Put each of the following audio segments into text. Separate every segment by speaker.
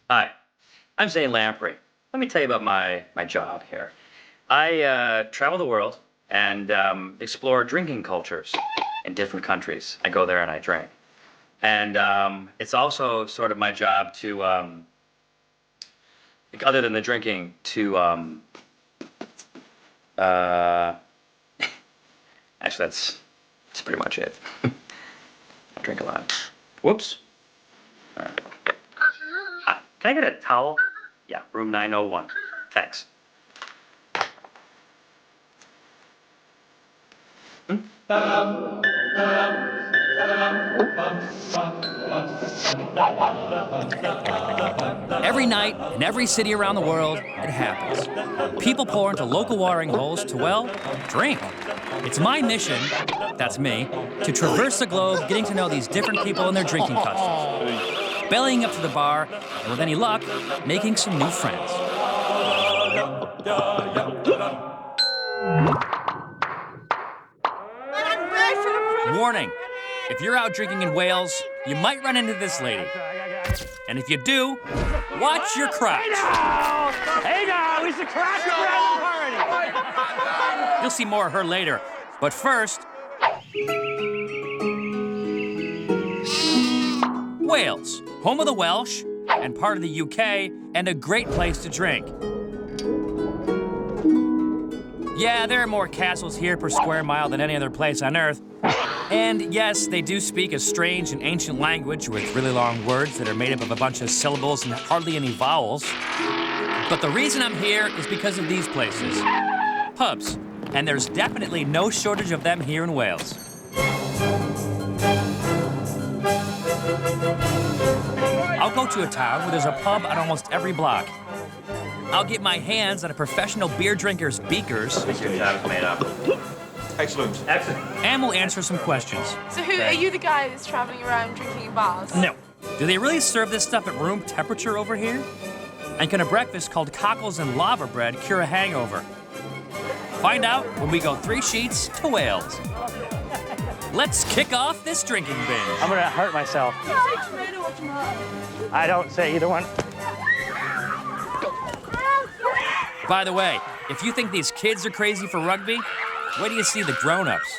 Speaker 1: Hi, I'm Zane Lamprey. Let me tell you about my job here. I travel the world and explore drinking cultures in different countries. I go there and I drink. And it's also sort of my job to, other than the drinking, to, actually, that's pretty much it. I drink a lot. Whoops. All right. Can I get a towel? Yeah, room 901. Thanks.
Speaker 2: Every night, in every city around the world, it happens. People pour into local watering holes to, well, drink. It's my mission, that's me, to traverse the globe, getting to know these different people and their drinking customs. Bellying up to the bar, and with any luck, making some new friends. Warning, if you're out drinking in Wales, you might run into this lady. And if you do, watch your crotch.
Speaker 3: Hey now, it's the crotch party.
Speaker 2: You'll see more of her later. But first, Wales, home of the Welsh, and part of the UK, and a great place to drink. Yeah, there are more castles here per square mile than any other place on Earth. And yes, they do speak a strange and ancient language with really long words that are made up of a bunch of syllables and hardly any vowels. But the reason I'm here is because of these places. Pubs. And there's definitely no shortage of them here in Wales. I'll go to a town where there's a pub on almost every block. I'll get my hands on a professional beer drinker's beakers.
Speaker 1: I think your job's made up.
Speaker 4: Excellent.
Speaker 1: Excellent.
Speaker 2: And we'll answer some questions.
Speaker 5: So are you the guy that's traveling around drinking in bars?
Speaker 2: No. Do they really serve this stuff at room temperature over here? And can a breakfast called cockles and lava bread cure a hangover? Find out when we go 3 sheets to Wales. Let's kick off this drinking binge.
Speaker 3: I'm gonna hurt myself. I don't say either one.
Speaker 2: By the way, if you think these kids are crazy for rugby, wait till you see the grown-ups.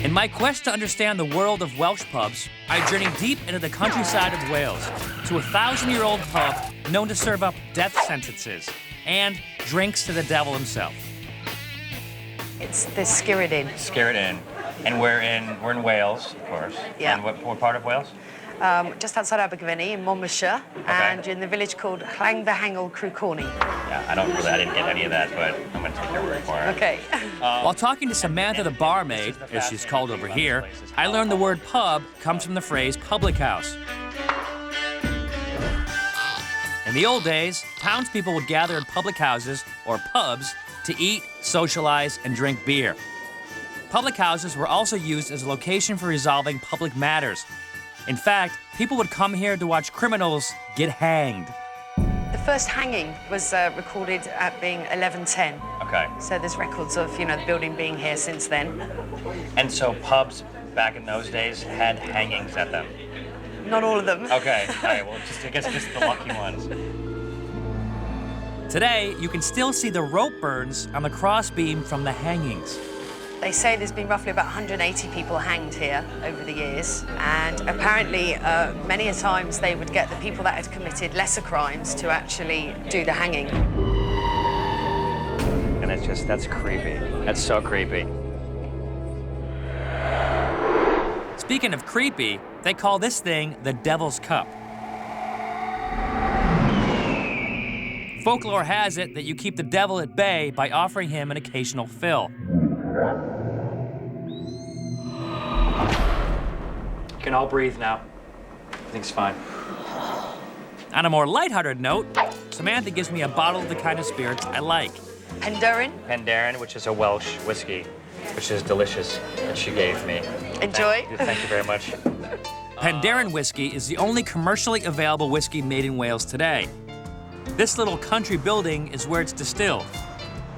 Speaker 2: In my quest to understand the world of Welsh pubs, I journey deep into the countryside of Wales to a 1,000-year-old pub known to serve up death sentences and drinks to the devil himself.
Speaker 6: It's the Skirrid Inn.
Speaker 1: Skirrid Inn. And we're in Wales, of course.
Speaker 6: Yeah.
Speaker 1: And what part of Wales?
Speaker 6: Just outside Abergavenny in Monmouthshire, and in the village called Llangfehangel Crwcorny.
Speaker 1: Yeah, I didn't get any of that, but I'm gonna take your word for it.
Speaker 6: Okay.
Speaker 2: While talking to Samantha the barmaid, as she's called over here, I learned the word pub comes from the phrase public house. In the old days, townspeople would gather in public houses, or pubs, to eat, socialize, and drink beer. Public houses were also used as a location for resolving public matters. In fact, people would come here to watch criminals get hanged.
Speaker 6: The first hanging was recorded at being 1110.
Speaker 1: Okay.
Speaker 6: So there's records of, the building being here since then.
Speaker 1: And so pubs back in those days had hangings at them.
Speaker 6: Not all of them.
Speaker 1: Okay. All right. Well, I guess just the lucky ones.
Speaker 2: Today, you can still see the rope burns on the crossbeam from the hangings.
Speaker 6: They say there's been roughly about 180 people hanged here over the years, and apparently many a times they would get the people that had committed lesser crimes to actually do the hanging.
Speaker 1: And that's creepy. That's so creepy.
Speaker 2: Speaking of creepy, they call this thing the Devil's Cup. Folklore has it that you keep the devil at bay by offering him an occasional fill.
Speaker 1: You can all breathe now. Everything's fine.
Speaker 2: On a more lighthearted note, Samantha gives me a bottle of the kind of spirits I like.
Speaker 6: Penderyn.
Speaker 1: Penderyn, which is a Welsh whiskey, which is delicious, that she gave me.
Speaker 6: Enjoy.
Speaker 1: Thank you very much.
Speaker 2: Penderyn whiskey is the only commercially available whiskey made in Wales today. This little country building is where it's distilled.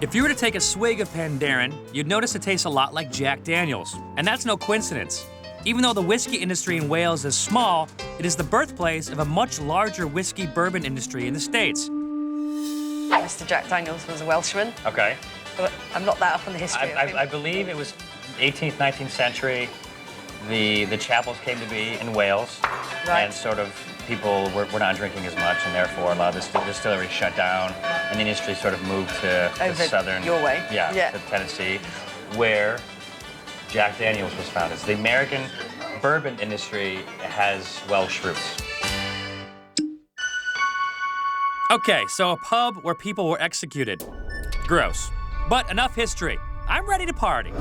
Speaker 2: If you were to take a swig of Pandaren, you'd notice it tastes a lot like Jack Daniels. And that's no coincidence. Even though the whiskey industry in Wales is small, it is the birthplace of a much larger whiskey bourbon industry in the States.
Speaker 6: Mr. Jack Daniels was a Welshman,
Speaker 1: Okay.
Speaker 6: but I'm not that up on the history of him.
Speaker 1: I believe it was 18th, 19th century. The chapels came to be in Wales,
Speaker 6: Right.
Speaker 1: and sort of people were not drinking as much, and therefore a lot of the distilleries shut down, and the industry sort of moved to the
Speaker 6: Over
Speaker 1: southern,
Speaker 6: your way. Yeah.
Speaker 1: to Tennessee, where Jack Daniels was founded. So the American bourbon industry has Welsh roots.
Speaker 2: Okay, so a pub where people were executed. Gross. But enough history. I'm ready to party.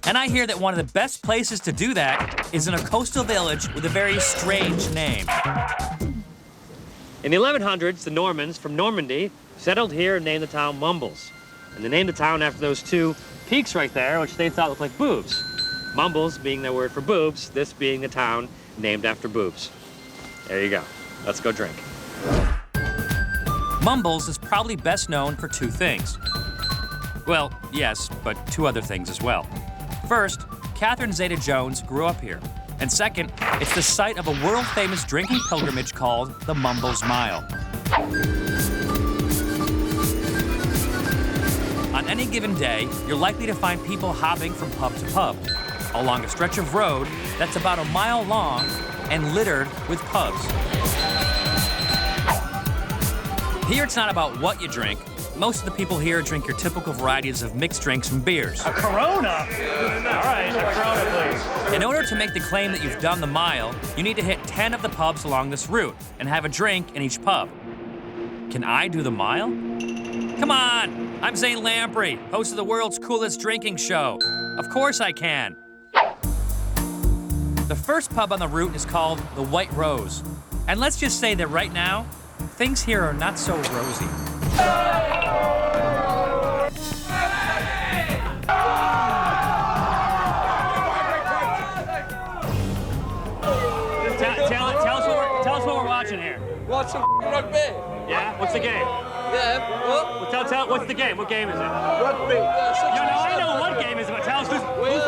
Speaker 2: And I hear that one of the best places to do that is in a coastal village with a very strange name.
Speaker 3: In the 1100s, the Normans from Normandy settled here and named the town Mumbles. And they named the town after those two peaks right there, which they thought looked like boobs. Mumbles being their word for boobs, this being the town named after boobs. There you go. Let's go drink.
Speaker 2: Mumbles is probably best known for two things. Well, yes, but two other things as well. First, Catherine Zeta-Jones grew up here. And second, it's the site of a world-famous drinking pilgrimage called the Mumbles Mile. On any given day, you're likely to find people hopping from pub to pub along a stretch of road that's about a mile long and littered with pubs. Here it's not about what you drink. Most of the people here drink your typical varieties of mixed drinks and beers.
Speaker 3: A Corona? All right, a Corona, please.
Speaker 2: In order to make the claim that you've done the mile, you need to hit 10 of the pubs along this route and have a drink in each pub. Can I do the mile? Come on! I'm Zane Lamprey, host of the world's coolest drinking show. Of course I can. The first pub on the route is called the White Rose. And let's just say that right now, things here are not so rosy.
Speaker 3: Tell us what we're watching here.
Speaker 4: Watch some rugby.
Speaker 3: Yeah? What's the game?
Speaker 4: Yeah, what?
Speaker 3: Well, tell what's the game? What game is it?
Speaker 4: Rugby.
Speaker 3: I know what game is it, but tell us who's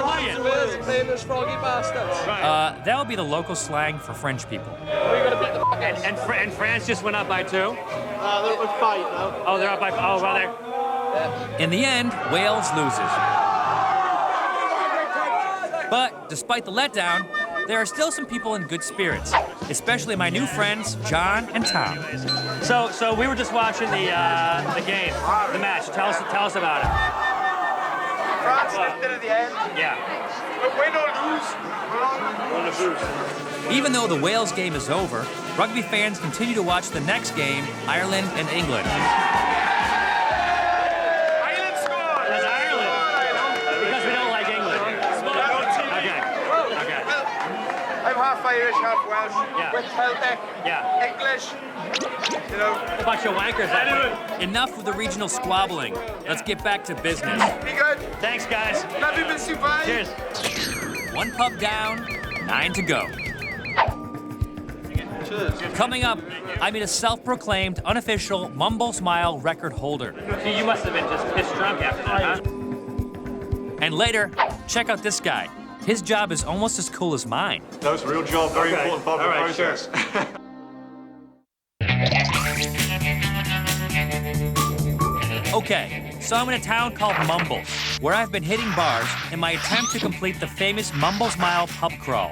Speaker 3: playing.
Speaker 4: Wales famous froggy bastards.
Speaker 2: That would be the local slang for French people.
Speaker 4: We're gonna beat the fuckers.
Speaker 3: And France just went up by 2?
Speaker 4: They're up 5 now.
Speaker 3: Oh, they're up by, oh, well, they're...
Speaker 2: In the end, Wales loses. But despite the letdown, there are still some people in good spirits, especially my new friends, John and Tom.
Speaker 3: So we were just watching the game, the match. Tell us about it.
Speaker 4: France lifted at the end.
Speaker 3: Yeah.
Speaker 4: But win or lose, we're on the boost.
Speaker 2: Even though the Wales game is over, rugby fans continue to watch the next game, Ireland and England.
Speaker 4: Ireland scored!
Speaker 3: That's Ireland. Because we don't like England. Okay.
Speaker 4: I'm half Irish, half Welsh.
Speaker 3: Yeah.
Speaker 4: With Celtic.
Speaker 3: Yeah.
Speaker 4: English. You know.
Speaker 3: A bunch of wankers.
Speaker 2: Enough with the regional squabbling. Let's get back to business.
Speaker 4: Be good.
Speaker 3: Thanks, guys.
Speaker 4: Love you, Miss Dubai.
Speaker 3: Cheers.
Speaker 2: One pub down, 9 to go. Coming up, I meet a self-proclaimed, unofficial Mumbles Mile record holder.
Speaker 3: You must have been just pissed drunk after that, huh?
Speaker 2: And later, check out this guy. His job is almost as cool as mine.
Speaker 7: No, it's a real job, very important part of the process.
Speaker 2: Okay, so I'm in a town called Mumbles, where I've been hitting bars in my attempt to complete the famous Mumbles Mile pub crawl.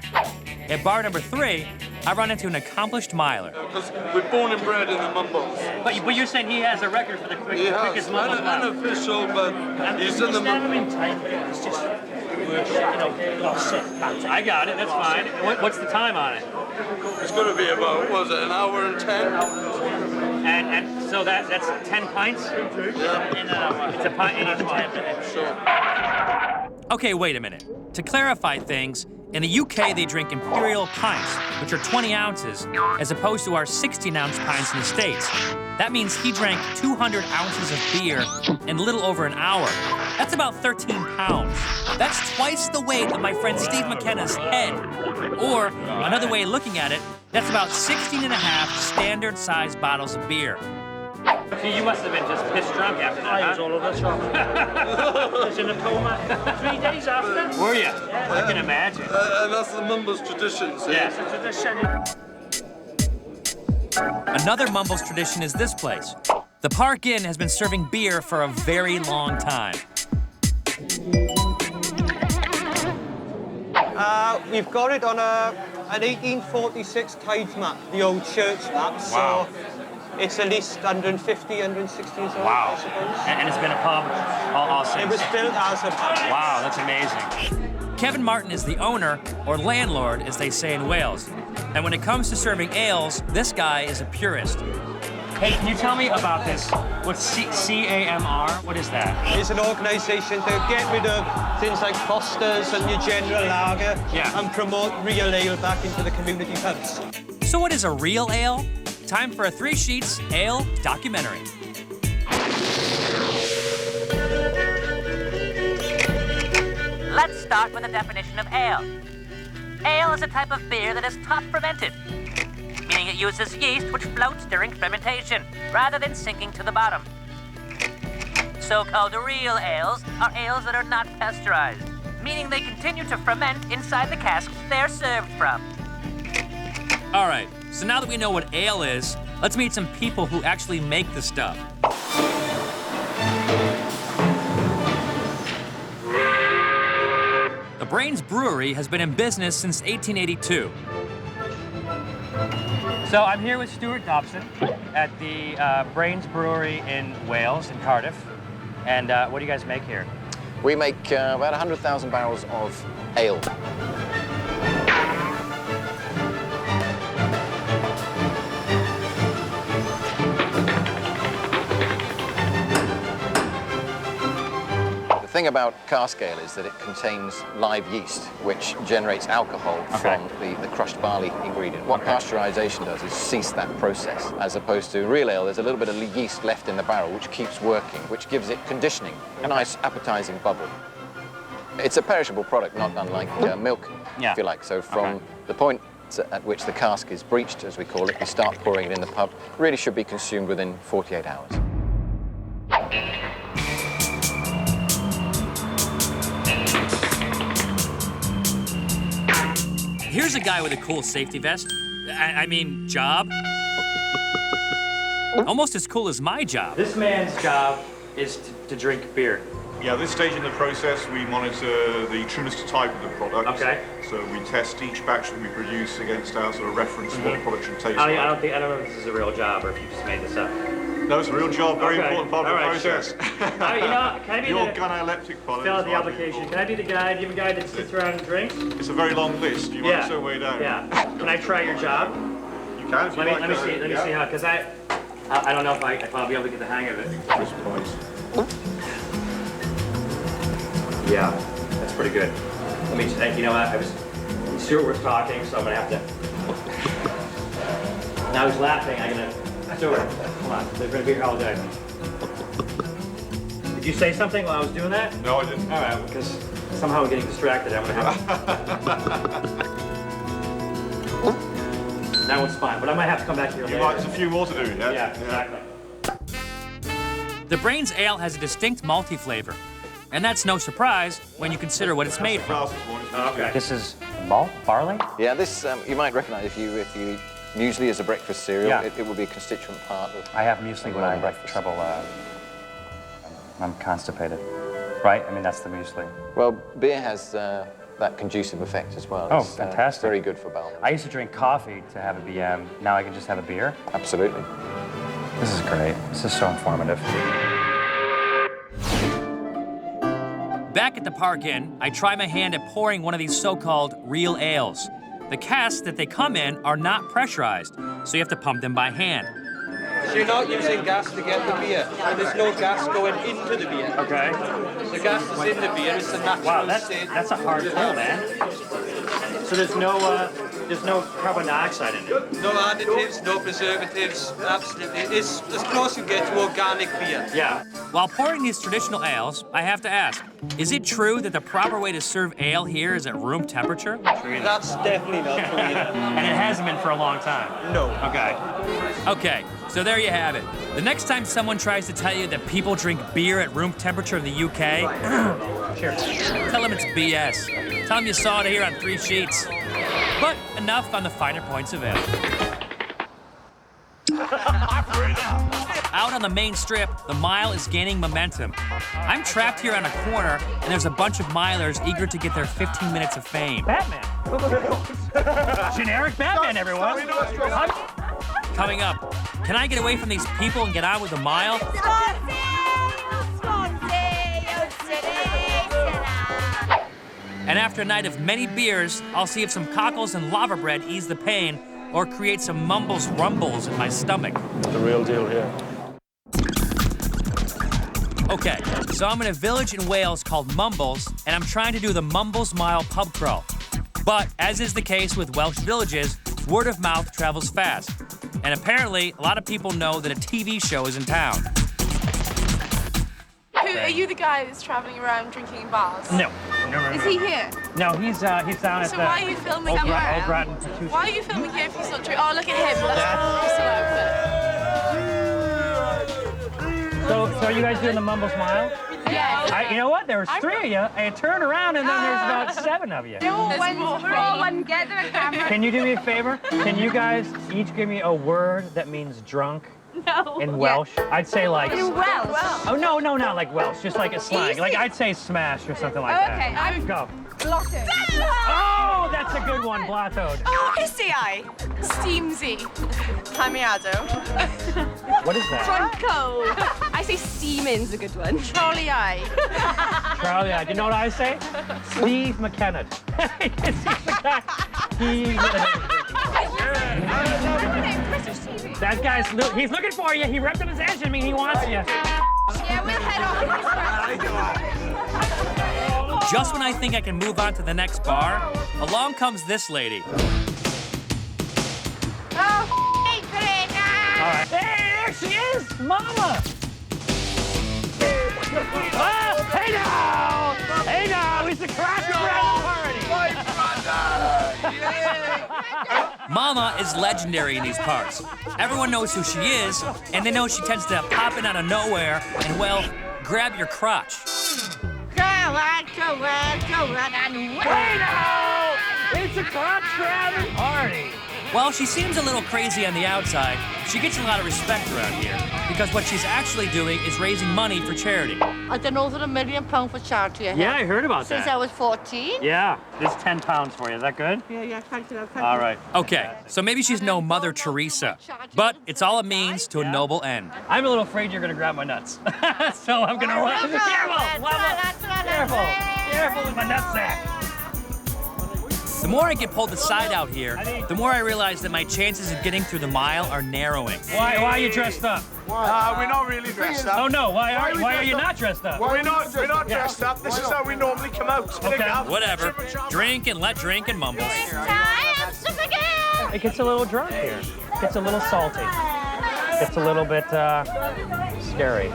Speaker 2: At bar number 3, I run into an accomplished miler.
Speaker 4: Because we're born and bred in the Mumbles.
Speaker 3: But you're saying he has a record for the
Speaker 4: He has.
Speaker 3: quickest Mumbles Mile.
Speaker 4: Unofficial, but he's in the Mumbles.
Speaker 3: I got it, that's fine. What's the time on it?
Speaker 4: It's going to be about, what was it, an hour and 10?
Speaker 3: And so that's 10 pints?
Speaker 4: Yeah.
Speaker 3: It's a pint in each one.
Speaker 4: Sure.
Speaker 2: Okay, wait a minute. To clarify things, in the UK they drink imperial pints, which are 20 ounces, as opposed to our 16-ounce pints in the States. That means he drank 200 ounces of beer in a little over an hour. That's about 13 pounds. That's twice the weight of my friend Steve McKenna's head. Or, another way of looking at it, that's about 16 and a half standard-sized bottles of beer.
Speaker 3: So you must have been just pissed drunk after that,
Speaker 4: I was all over the shop. I was in a coma 3 days after.
Speaker 3: Were you? Yeah. I can imagine.
Speaker 7: And that's the Mumbles tradition, see?
Speaker 3: Yes.
Speaker 4: It's a tradition.
Speaker 2: Another Mumbles tradition is this place. The Park Inn has been serving beer for a very long time.
Speaker 8: We've got it on an 1846 tithe map, the old church map.
Speaker 3: Wow.
Speaker 8: So it's at least 150, 160 years old,
Speaker 3: Wow.
Speaker 8: I suppose.
Speaker 3: And it's been a pub all since.
Speaker 8: It was built as a pub.
Speaker 3: Wow, that's amazing.
Speaker 2: Kevin Martin is the owner, or landlord, as they say in Wales. And when it comes to serving ales, this guy is a purist.
Speaker 3: Hey, can you tell me about this? What's CAMR? What is that?
Speaker 8: It's an organisation to get rid of things like Fosters and your general lager and promote real ale back into the community pubs.
Speaker 2: So what is a real ale? Time for a 3 Sheets Ale documentary.
Speaker 9: Let's start with a definition of ale. Ale is a type of beer that is top fermented, meaning it uses yeast which floats during fermentation, rather than sinking to the bottom. So-called real ales are ales that are not pasteurized, meaning they continue to ferment inside the casks they're served from.
Speaker 2: All right, so now that we know what ale is, let's meet some people who actually make the stuff. The Brains Brewery has been in business since 1882.
Speaker 3: So I'm here with Stuart Dobson at the Brains Brewery in Wales, in Cardiff. And what do you guys make here?
Speaker 10: We make about 100,000 barrels of ale. The thing about cask ale is that it contains live yeast, which generates alcohol from the crushed barley ingredient. What pasteurization does is cease that process. As opposed to real ale, there's a little bit of yeast left in the barrel, which keeps working, which gives it conditioning, a nice appetizing bubble. It's a perishable product, not unlike milk, if you like. So from the point at which the cask is breached, as we call it, we start pouring it in the pub, really should be consumed within 48 hours.
Speaker 2: Here's a guy with a cool safety vest. I mean, job. Almost as cool as my job.
Speaker 3: This man's job is to drink beer.
Speaker 7: Yeah, at this stage in the process, we monitor the trueness to type of the product.
Speaker 3: Okay.
Speaker 7: So we test each batch that we produce against our sort of reference for what the product should taste
Speaker 3: I
Speaker 7: like.
Speaker 3: don't know if this is a real job or if you just made this up.
Speaker 7: No, it's a real job, very important part of the process.
Speaker 3: Sure. Can I be
Speaker 7: the
Speaker 3: the
Speaker 7: organoleptic product.
Speaker 3: fill out
Speaker 7: is
Speaker 3: the
Speaker 7: what we
Speaker 3: application?
Speaker 7: call
Speaker 3: Can I be the guy? Do you have a guy that sits around and drinks?
Speaker 7: It's a very long list. You want to so way down.
Speaker 3: Yeah. Can I try your job?
Speaker 7: You can if you like.
Speaker 3: Let me see how, because I don't know if I'll be able to get the hang of it.
Speaker 7: This point.
Speaker 3: Yeah, that's pretty good. Let me just, you know what, Stuart was talking, so I'm gonna have to. Now he's laughing, Stuart, come on, they're gonna be here all day. Did you say something while I was doing that?
Speaker 7: No, I didn't.
Speaker 3: All right, because somehow I'm getting distracted. I'm gonna have That one's fine, but I might have to come back here later.
Speaker 7: There's a few more to do, yeah?
Speaker 3: Yeah, exactly.
Speaker 2: The Brains Ale has a distinct malty flavor. And that's no surprise when you consider what it's made from.
Speaker 3: Okay. This is malt, barley?
Speaker 10: Yeah, this you might recognize if you eat muesli as a breakfast cereal.
Speaker 3: Yeah.
Speaker 10: It would be a constituent part of.
Speaker 3: I have muesli when I have trouble. I'm constipated, right? I mean, that's the muesli.
Speaker 10: Well, beer has that conducive effect as well.
Speaker 3: Oh,
Speaker 10: it's,
Speaker 3: fantastic!
Speaker 10: Very good for bowel.
Speaker 3: I used to drink coffee to have a BM. Now I can just have a beer.
Speaker 10: Absolutely.
Speaker 3: This is great. This is so informative.
Speaker 2: Back at the Park Inn, I try my hand at pouring one of these so-called real ales. The casks that they come in are not pressurized, so you have to pump them by hand.
Speaker 8: So you're not using gas to get the beer. There's no gas going into the beer.
Speaker 3: Okay.
Speaker 8: The gas that's in the beer is the natural state.
Speaker 3: That's a hard pull, man. So there's no carbon dioxide in it.
Speaker 8: No additives, no preservatives, absolutely. It's as close you get to organic beer.
Speaker 3: Yeah.
Speaker 2: While pouring these traditional ales, I have to ask, is it true that the proper way to serve ale here is at room temperature?
Speaker 8: That's definitely not true either.
Speaker 3: And it hasn't been for a long time?
Speaker 8: No.
Speaker 3: Okay.
Speaker 2: Okay, So there you have it. The next time someone tries to tell you that people drink beer at room temperature in the UK, tell them it's BS. Tell them you saw it here on 3 Sheets. But enough on the finer points of ale. Out on the main strip, the mile is gaining momentum. I'm trapped here on a corner, and there's a bunch of milers eager to get their 15 minutes of fame.
Speaker 4: Batman. Generic Batman, everyone.
Speaker 2: Coming up, can I get away from these people and get on with the mile? And after a night of many beers, I'll see if some cockles and lava bread ease the pain or create some mumbles rumbles in my stomach.
Speaker 4: The real deal here.
Speaker 2: Okay, so I'm in a village in Wales called Mumbles, and I'm trying to do the Mumbles Mile pub crawl. But as is the case with Welsh villages, word of mouth travels fast. And apparently, a lot of people know that a TV show is in town.
Speaker 5: Are you the guy that's traveling around drinking in bars?
Speaker 4: No.
Speaker 5: Is he here?
Speaker 4: No, he's down at
Speaker 5: So why are you filming here? Why are you filming here if he's not drinking? Oh, look at him.
Speaker 4: So are you guys doing the Mumbles Mile?
Speaker 5: Yeah.
Speaker 4: You know what? There was 3 of you. I turned around and then there's about 7 of you.
Speaker 5: We're all one together, camera.
Speaker 4: Can you do me a favor? Can you guys each give me a word that means drunk?
Speaker 5: No.
Speaker 4: In Welsh? I'd say like...
Speaker 5: In Welsh?
Speaker 4: Oh, no, not like Welsh. Just like a slang.
Speaker 5: Easy.
Speaker 4: Like I'd say smash or something like that.
Speaker 5: Okay, I would
Speaker 4: Go.
Speaker 5: Blotto.
Speaker 4: Oh, that's a good one, Blottoed.
Speaker 5: Oh, Hissy-eye. Steamsy. Tamiado.
Speaker 4: What is that?
Speaker 5: Drunko. I say Steamin's a good one. Trolley-eye.
Speaker 4: Charlie, you know what I say? Steve McKenna. That guy's, he's looking for you. He ripped up his edge. I mean, he wants you.
Speaker 5: Yeah, we'll head off.
Speaker 2: Just when I think I can move on to the next bar, along comes this lady.
Speaker 5: Oh, hey, Greta!
Speaker 4: All right. Hey, there she is, Mama. Hey now! Hey now! It's the Cracker Barrel party!
Speaker 2: Mama is legendary in these parts. Everyone knows who she is, and they know she tends to pop in out of nowhere and, well, grab your crotch.
Speaker 4: Hey now! It's a crotch-grabbing party!
Speaker 2: While she seems a little crazy on the outside, she gets a lot of respect around here because what she's actually doing is raising money for charity.
Speaker 11: I've done over £1 million for charity.
Speaker 4: Yeah, I heard about
Speaker 11: Since
Speaker 4: that.
Speaker 11: I was 14.
Speaker 4: Yeah, this is £10 for you. Is that good?
Speaker 11: Yeah, thank you.
Speaker 4: All right.
Speaker 2: Okay, so maybe she's no Mother Teresa, but it's all a means to a noble end.
Speaker 4: I'm a little afraid you're going to grab my nuts. So I'm going to run. Careful with my nutsack.
Speaker 2: The more I get pulled aside out here, the more I realize that my chances of getting through the mile are narrowing.
Speaker 4: Why are you dressed up?
Speaker 7: We're not really dressed up.
Speaker 4: Oh no, why are you not dressed up?
Speaker 7: We're not dressed up. This is how we normally come out.
Speaker 4: Okay.
Speaker 2: Whatever. Drink and let drink and mumbles.
Speaker 4: It gets a little drunk here. It gets a little salty. It's a little bit scary.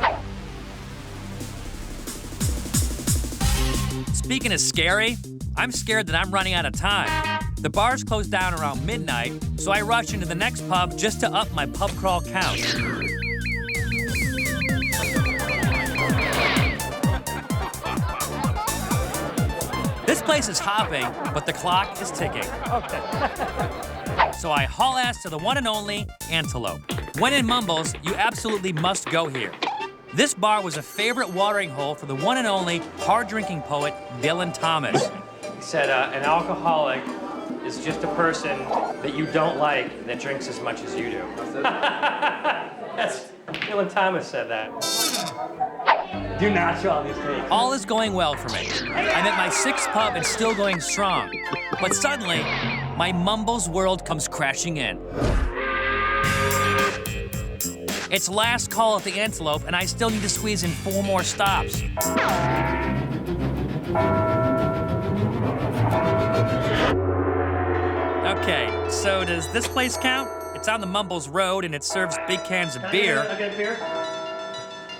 Speaker 2: Speaking of scary, I'm scared that I'm running out of time. The bars close down around midnight, so I rush into the next pub just to up my pub crawl count. This place is hopping, but the clock is ticking.
Speaker 4: Okay.
Speaker 2: So I haul ass to the one and only Antelope. When in Mumbles, you absolutely must go here. This bar was a favorite watering hole for the one and only hard-drinking poet, Dylan Thomas.
Speaker 4: He said an alcoholic is just a person that you don't like that drinks as much as you do. That's Dylan Thomas said that. Do not show all these tapes.
Speaker 2: All is going well for me. I'm at my 6th pub and still going strong. But suddenly, my Mumbles world comes crashing in. It's last call at the Antelope, and I still need to squeeze in 4 more stops. Okay, so does this place count? It's on the Mumbles Road, and it serves big cans of beer.
Speaker 4: I'll get a beer.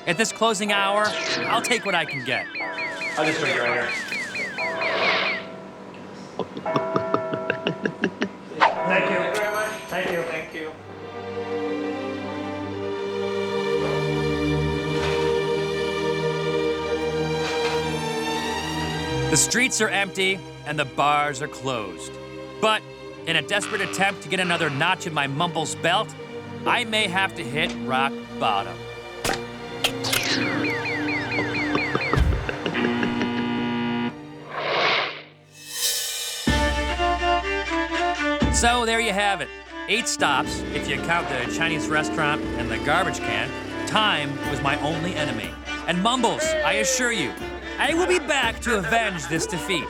Speaker 2: At this closing hour, I'll take what I can get.
Speaker 4: I'll just drink it right here. Thank you very much. Thank you. Thank you.
Speaker 2: The streets are empty and the bars are closed. But in a desperate attempt to get another notch in my Mumbles belt, I may have to hit rock bottom. So there you have it. 8 stops, if you count the Chinese restaurant and the garbage can. Time was my only enemy. And Mumbles, I assure you, I will be back to avenge this defeat.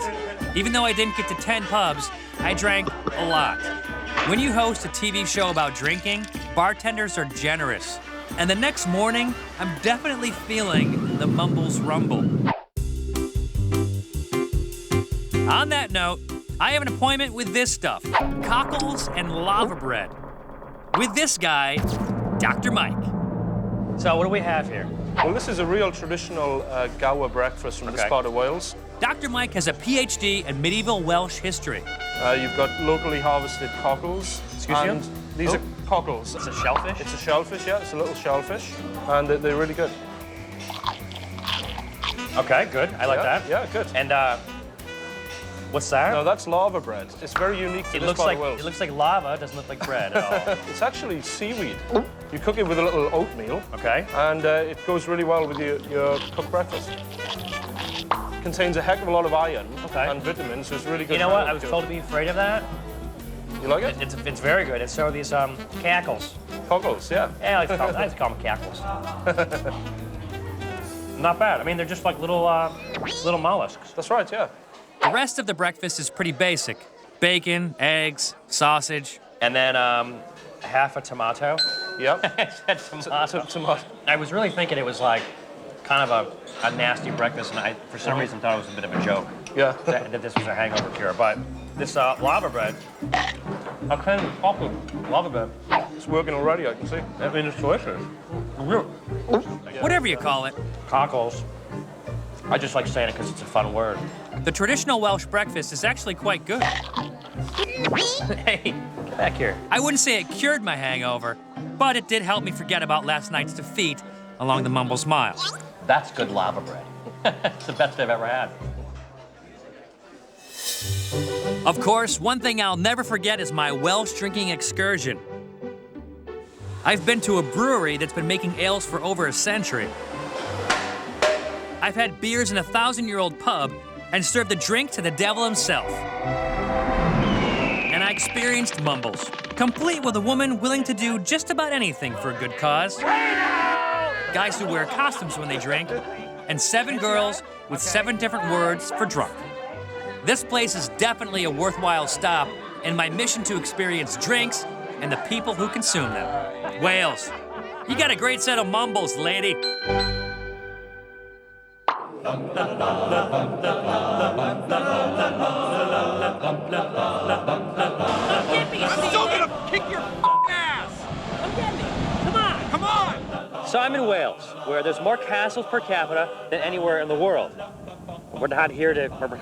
Speaker 2: Even though I didn't get to 10 pubs, I drank a lot. When you host a TV show about drinking, bartenders are generous. And the next morning, I'm definitely feeling the Mumbles rumble. On that note, I have an appointment with this stuff, cockles and lava bread. With this guy, Dr. Mike.
Speaker 4: So what do we have here?
Speaker 12: Well, this is a real traditional Gower breakfast from this part of Wales.
Speaker 2: Dr. Mike has a PhD in medieval Welsh history.
Speaker 12: You've got locally harvested cockles.
Speaker 4: Excuse you?
Speaker 12: These are cockles.
Speaker 4: It's a shellfish?
Speaker 12: It's a shellfish, yeah. It's a little shellfish. And they're really good.
Speaker 4: Okay, good. I like that.
Speaker 12: Yeah, good.
Speaker 4: And what's that?
Speaker 12: No, that's lava bread. It's very unique to this part of Wales.
Speaker 4: It looks like lava. It doesn't look like bread at all.
Speaker 12: It's actually seaweed. You cook it with a little oatmeal.
Speaker 4: Okay.
Speaker 12: And it goes really well with your cooked breakfast. Contains a heck of a lot of iron and vitamins, so it's really good.
Speaker 4: You know what? I was told to be afraid of that.
Speaker 12: You like it?
Speaker 4: It's very good. And so are these cackles.
Speaker 12: Cockles, yeah.
Speaker 4: Yeah, I like to call them cackles. Not bad. I mean, they're just like little mollusks.
Speaker 12: That's right, yeah.
Speaker 2: The rest of the breakfast is pretty basic. Bacon, eggs, sausage.
Speaker 4: And then half a tomato.
Speaker 12: Yep.
Speaker 4: It said tomato. I was really thinking it was like kind of a nasty breakfast, and I, for some reason, thought it was a bit of a joke.
Speaker 12: Yeah.
Speaker 4: that this was a hangover cure. But this lava bread, how kind of awful lava bread.
Speaker 12: It's working already, I can see.
Speaker 4: I mean, it's delicious.
Speaker 2: Whatever you call it.
Speaker 4: Cockles. I just like saying it because it's a fun word.
Speaker 2: The traditional Welsh breakfast is actually quite good.
Speaker 4: Hey, get back here.
Speaker 2: I wouldn't say it cured my hangover, but it did help me forget about last night's defeat along the Mumbles Mile.
Speaker 4: That's good lava bread. It's the best I've ever had.
Speaker 2: Of course, one thing I'll never forget is my Welsh drinking excursion. I've been to a brewery that's been making ales for over a century. I've had beers in a 1,000-year-old pub and served a drink to the devil himself. And I experienced Mumbles, complete with a woman willing to do just about anything for a good cause. Guys who wear costumes when they drink, and 7 girls with 7 different words for drunk. This place is definitely a worthwhile stop in my mission to experience drinks and the people who consume them. Wales, you got a great set of Mumbles, lady.
Speaker 13: I'm still gonna kick your ass!
Speaker 4: I'm getting it. Come on.
Speaker 13: Come on!
Speaker 4: So I'm in Wales, where there's more castles per capita than anywhere in the world. We're not here to...
Speaker 11: Hello.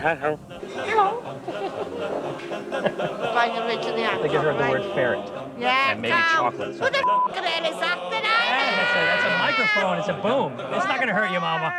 Speaker 4: I think you heard the word ferret.
Speaker 11: Yeah,
Speaker 4: and maybe chocolate.
Speaker 11: Who the f*** is that today?
Speaker 4: That's a microphone. It's a boom. It's not going to hurt you, Mama.